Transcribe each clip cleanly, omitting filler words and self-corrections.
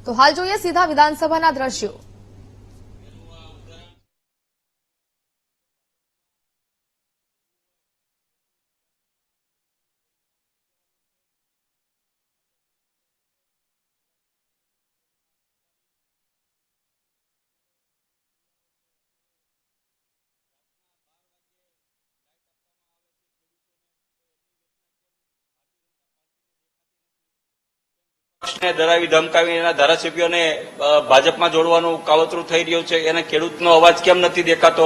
તો હાલ જોઈએ સીધા વિધાનસભાના દ્રશ્યો। પક્ષને ડરાવી ધમકાવી એના ધારાસભ્યોને ભાજપમાં જોડવાનું કાવતરું થઈ રહ્યું છે। એને ખેડૂતનો અવાજ કેમ નથી દેખાતો?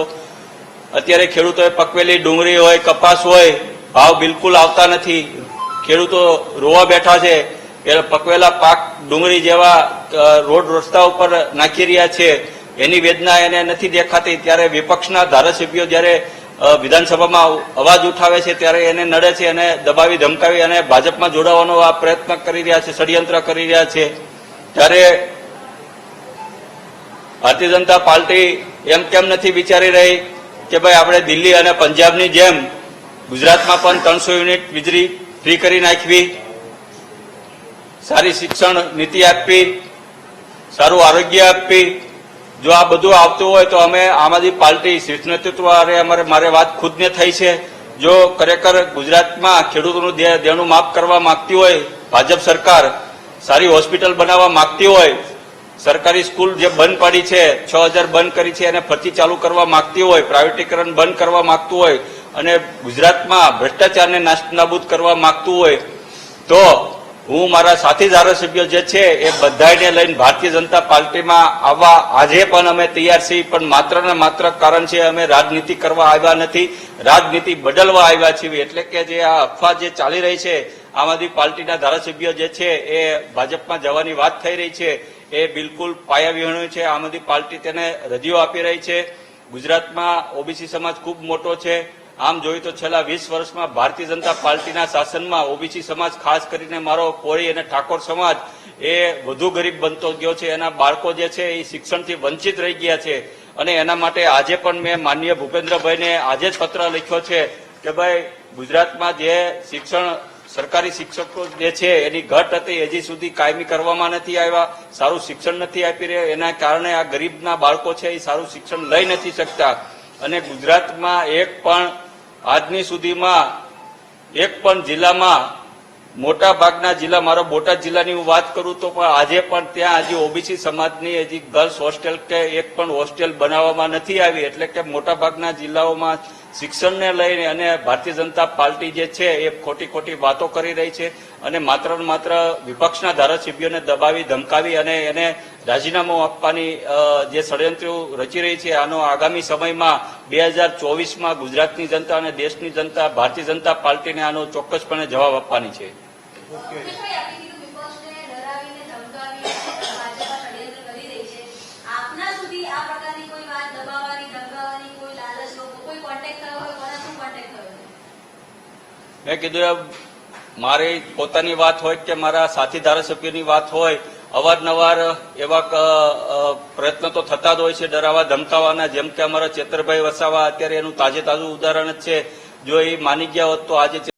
અત્યારે ખેડૂતોએ પકવેલી ડુંગળી હોય, કપાસ હોય, ભાવ બિલકુલ આવતા નથી। ખેડૂતો રોવા બેઠા છે। એ પકવેલા પાક ડુંગળી જેવા રોડ રસ્તા ઉપર નાખી રહ્યા છે, એની વેદના એને નથી દેખાતી। ત્યારે વિપક્ષના ધારાસભ્યો જ્યારે વિધાનસભામાં અવાજ ઉઠાવે છે ત્યારે એને નડે છે અને દબાવી ધમકાવી અને ભાજપમાં જોડાવાનો આ પ્રયત્ન કરી રહ્યા છે, ષડયંત્ર કરી રહ્યા છે। ત્યારે ભારતીય જનતા પાર્ટી એમ કેમ નથી વિચારી રહી કે ભાઈ આપણે દિલ્હી અને પંજાબની જેમ ગુજરાતમાં પણ 300 યુનિટ વીજળી ફ્રી કરી નાખવી, સારી શિક્ષણ નીતિ આપવી, સારું આરોગ્ય આપવી। જો આ બધું આવતું હોય તો અમે આમ આદમી પાર્ટી શીર્ષ નેતૃત્વ મારે વાત ખુદને થઈ છે। જો ખરેખર ગુજરાતમાં ખેડૂતોનું દેણું માફ કરવા માંગતી હોય ભાજપ સરકાર, સારી હોસ્પિટલ બનાવવા માંગતી હોય, સરકારી સ્કૂલ જે બંધ પડી છે 6000 બંધ કરી છે એને ફરીથી ચાલુ કરવા માંગતી હોય, પ્રાઇવેટીકરણ બંધ કરવા માંગતું હોય અને ગુજરાતમાં ભ્રષ્ટાચારને નાસ્તનાબૂદ કરવા માંગતું હોય તો હું મારા સાથી ધારાસભ્યો જે છે એ બધાને લઈને ભારતીય જનતા પાર્ટીમાં આવવા આજે પણ અમે તૈયાર છીએ। પણ માત્ર ને માત્ર કારણ છે અમે રાજનીતિ કરવા આવ્યા નથી, રાજનીતિ બદલવા આવ્યા છીએ। એટલે કે જે આ અફવા જે ચાલી રહી છે, આમ આદમી પાર્ટીના ધારાસભ્યો જે છે એ ભાજપમાં જવાની વાત થઈ રહી છે એ બિલકુલ પાયાવિહોણું છે। આમ આદમી પાર્ટી તેને રજીઓ આપી રહી છે। ગુજરાતમાં ઓબીસી સમાજ ખૂબ મોટો છે। આમ જોઈએ તો છેલ્લા 20 વર્ષમાં ભારતીય જનતા પાર્ટીના શાસનમાં ઓબીસી સમાજ, ખાસ કરીને મારો કોળી અને ઠાકોર સમાજ એ વધુ ગરીબ બનતો ગયો છે। એના બાળકો જે છે એ શિક્ષણથી વંચિત રહી ગયા છે અને એના માટે આજે પણ મેં માનનીય ભૂપેન્દ્રભાઈને આજે જ પત્ર લખ્યો છે કે ભાઈ ગુજરાતમાં જે શિક્ષણ સરકારી શિક્ષકો જે છે એની ઘટ હતી હજી સુધી કાયમી કરવામાં નથી આવ્યા, સારું શિક્ષણ નથી આપી રહ્યા। એના કારણે આ ગરીબના બાળકો છે એ સારું શિક્ષણ લઈ નથી શકતા અને ગુજરાતમાં એક પણ આજની સુધીમાં એક પણ જિલ્લામાં, મોટા ભાગના જિલ્લા, મારો બોટાદ જિલ્લાની હું વાત કરું તો પણ આજે પણ ત્યાં હજી ઓબીસી સમાજની હજી ગર્લ્સ હોસ્ટેલ કે એક પણ હોસ્ટેલ બનાવવામાં નથી આવી। એટલે કે મોટા ભાગના જિલ્લાઓમાં શિક્ષણને લઈને અને ભારતીય જનતા પાર્ટી જે છે એ ખોટી ખોટી વાતો કરી રહી છે અને માત્ર ને માત્ર વિપક્ષના ધારાસભ્યોને દબાવી ધમકાવી અને એને રાજીનામું આપવાની જે ષડયંત્ર રચી રહી છે આનો આગામી સમયમાં 2024માં ગુજરાતની જનતા અને દેશની જનતા ભારતીય જનતા પાર્ટીને આનો ચોક્કસપણે જવાબ આપવાની છે। મેં કીધું મારી પોતાની વાત હોય કે મારા સાથી ધારાસભ્યોની વાત હોય, અવારનવાર એવા પ્રયત્નો તો થતા જ હોય છે ડરાવા ધમકાવાના। જેમ કે અમારા ચેતરભાઈ વસાવા અત્યારે એનું તાજું ઉદાહરણ જ છે। જો એ માની ગયા હોત તો આજે